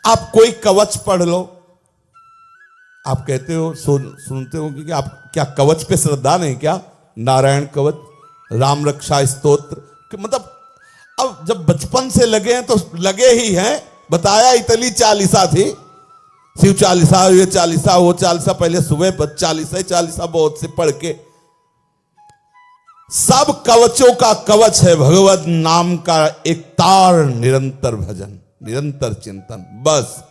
आप कोई कवच पढ़ लो, आप कहते हो सुनते हो कि आप क्या कवच पे श्रद्धा नहीं क्या? नारायण कवच, राम रक्षा स्तोत्र, मतलब अब जब बचपन से लगे हैं तो लगे ही हैं। बताया इतनी चालीसा थी, शिव चालीसा, ये चालीसा, वो चालीसा, पहले सुबह चालीसा चालीसा बहुत से पढ़ के, सब कवचों का कवच है भगवत नाम का एक तार, निरंतर भजन, निरंतर चिंतन, बस।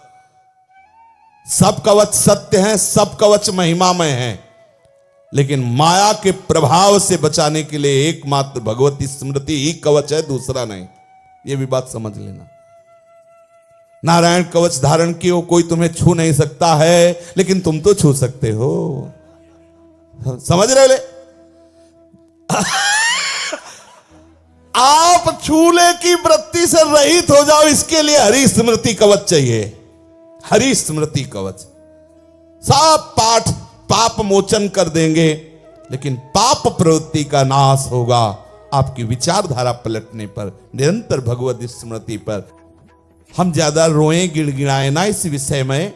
सब कवच सत्य हैं, सब कवच महिमामय हैं, लेकिन माया के प्रभाव से बचाने के लिए एकमात्र भगवती स्मृति ही कवच है, दूसरा नहीं। यह भी बात समझ लेना। नारायण कवच धारण किए कोई तुम्हें छू नहीं सकता है, लेकिन तुम तो छू सकते हो। समझ रहे ले? आप छूले की वृत्ति से रहित हो जाओ, इसके लिए हरि स्मृति कवच चाहिए। हरि स्मृति कवच सब पाठ पाप मोचन कर देंगे, लेकिन पाप प्रवृत्ति का नाश होगा आपकी विचारधारा पलटने पर, निरंतर भगवत स्मृति पर। हम ज्यादा रोएं गिड़गिड़ाएं ना इस विषय में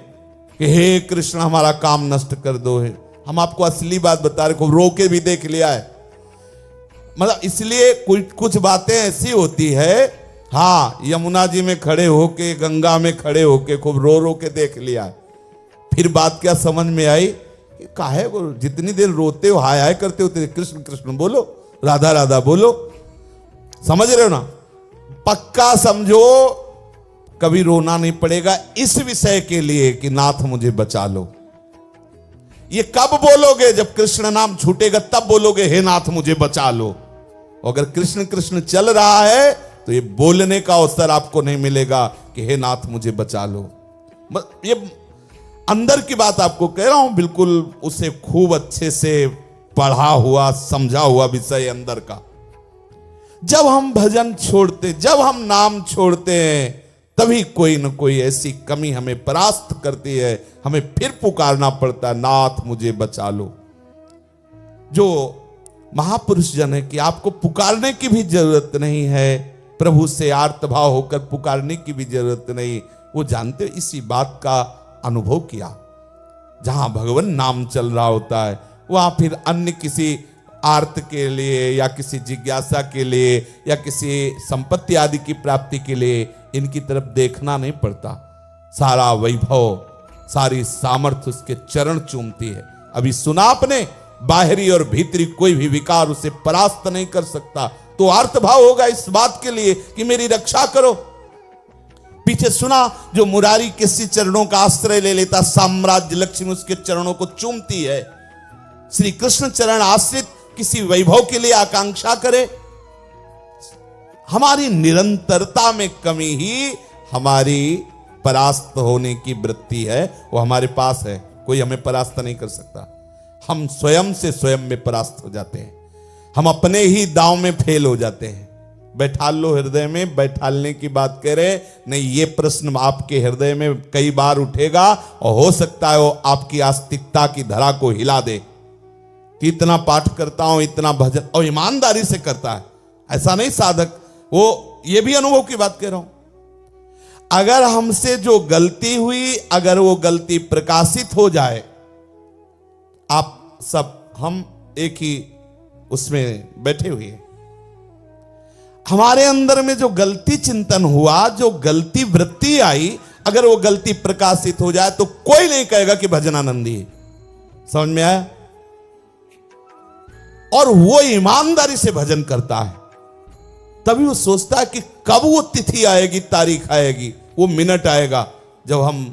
कि हे कृष्ण हमारा काम नष्ट कर दो है। हम आपको असली बात बता रहे, को रो के भी देख लिया है। मतलब इसलिए कुछ बातें ऐसी होती है, हाँ, यमुना जी में खड़े होके, गंगा में खड़े होके खूब रो रो के देख लिया है। फिर बात क्या समझ में आई, काहे को जितनी देर रोते हो, हाय हाय करते हो, कृष्ण कृष्ण बोलो, राधा राधा बोलो। समझ रहे हो ना? पक्का समझो, कभी रोना नहीं पड़ेगा इस विषय के लिए कि नाथ मुझे बचा लो। ये कब बोलोगे? जब कृष्ण नाम छूटेगा तब बोलोगे हे नाथ मुझे बचा लो। अगर कृष्ण कृष्ण चल रहा है तो ये बोलने का अवसर आपको नहीं मिलेगा कि हे नाथ मुझे बचा लो। ये अंदर की बात आपको कह रहा हूं, बिल्कुल उसे खूब अच्छे से पढ़ा हुआ समझा हुआ विषय अंदर का। जब हम भजन छोड़ते, जब हम नाम छोड़ते हैं, तभी कोई न कोई ऐसी कमी हमें परास्त करती है, हमें फिर पुकारना पड़ता है नाथ मुझे बचा लो। जो महापुरुष जन है कि आपको पुकारने की भी जरूरत नहीं है, प्रभु से आर्तभाव होकर पुकारने की भी जरूरत नहीं, वो जानते हो इसी बात का अनुभव किया। जहां भगवान नाम चल रहा होता है वहां फिर अन्य किसी आर्त के लिए या किसी जिज्ञासा के लिए या किसी संपत्ति आदि की प्राप्ति के लिए इनकी तरफ देखना नहीं पड़ता। सारा वैभव, सारी सामर्थ्य उसके चरण चूमती है। अभी सुना आपने, बाहरी और भीतरी कोई भी विकार उसे परास्त नहीं कर सकता। तो अर्थभाव होगा इस बात के लिए कि मेरी रक्षा करो। पीछे सुना जो मुरारी किसी चरणों का आश्रय ले लेता, साम्राज्य लक्ष्मी उसके चरणों को चूमती है। श्री कृष्ण चरण आश्रित किसी वैभव के लिए आकांक्षा करे, हमारी निरंतरता में कमी ही हमारी परास्त होने की वृत्ति है। वो हमारे पास है, कोई हमें परास्त नहीं कर सकता। हम स्वयं से स्वयं में परास्त हो जाते हैं, हम अपने ही दांव में फेल हो जाते हैं। बैठाल लो हृदय में, बैठालने की बात कह रहे नहीं, ये प्रश्न आपके हृदय में कई बार उठेगा और हो सकता है वो आपकी आस्तिकता की धरा को हिला दे कि इतना पाठ करता हूं, इतना भजन, और ईमानदारी से करता है, ऐसा नहीं साधक। वो ये भी अनुभव की बात कह रहा हूं। अगर हमसे जो गलती हुई, अगर वो गलती प्रकाशित हो जाए, आप सब हम एक ही उसमें बैठे हुए हैं, हमारे अंदर में जो गलती चिंतन हुआ, जो गलती वृत्ति आई, अगर वो गलती प्रकाशित हो जाए तो कोई नहीं कहेगा कि भजनानंदी है। समझ में आया? और वो ईमानदारी से भजन करता है, तभी वो सोचता है कि कब वो तिथि आएगी, तारीख आएगी, वो मिनट आएगा जब हम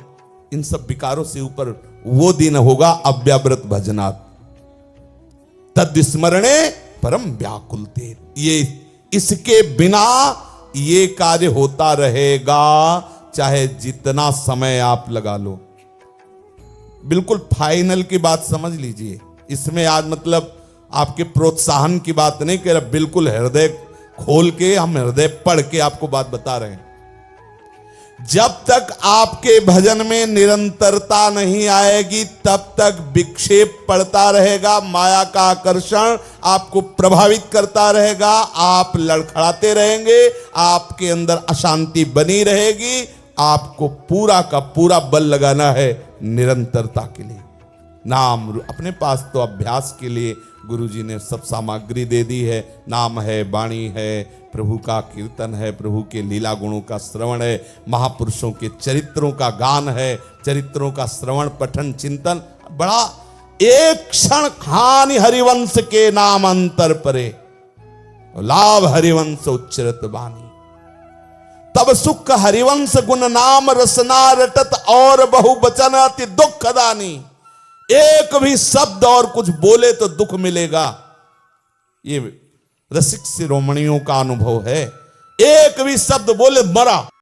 इन सब विकारों से ऊपर, वो दिन होगा अव्याव्रत भजनात् तद्विस्मरणे परम व्याकुलते। ये इसके बिना ये कार्य होता रहेगा, चाहे जितना समय आप लगा लो। बिल्कुल फाइनल की बात समझ लीजिए। इसमें आज मतलब आपके प्रोत्साहन की बात नहीं कह रहा, बिल्कुल हृदय खोल के, हम हृदय पढ़ के आपको बात बता रहे हैं। जब तक आपके भजन में निरंतरता नहीं आएगी, तब तक विक्षेप पड़ता रहेगा, माया का आकर्षण आपको प्रभावित करता रहेगा, आप लड़खड़ाते रहेंगे, आपके अंदर अशांति बनी रहेगी, आपको पूरा का पूरा बल लगाना है निरंतरता के लिए। नाम अपने पास तो अभ्यास के लिए गुरुजी ने सब सामग्री दे दी है। नाम है, वाणी है, प्रभु का कीर्तन है, प्रभु के लीला गुणों का श्रवण है, महापुरुषों के चरित्रों का गान है, चरित्रों का श्रवण पठन चिंतन। बड़ा एक क्षण हानि हरिवंश के नाम अंतर परे, लाभ हरिवंश उच्चरत बानी। तब सुख हरिवंश गुण नाम रसना रटत, और बहु बचन अति दुख दानी। एक भी शब्द और कुछ बोले तो दुख मिलेगा, ये रसिक शिरोमणियों का अनुभव है। एक भी शब्द बोले मरा।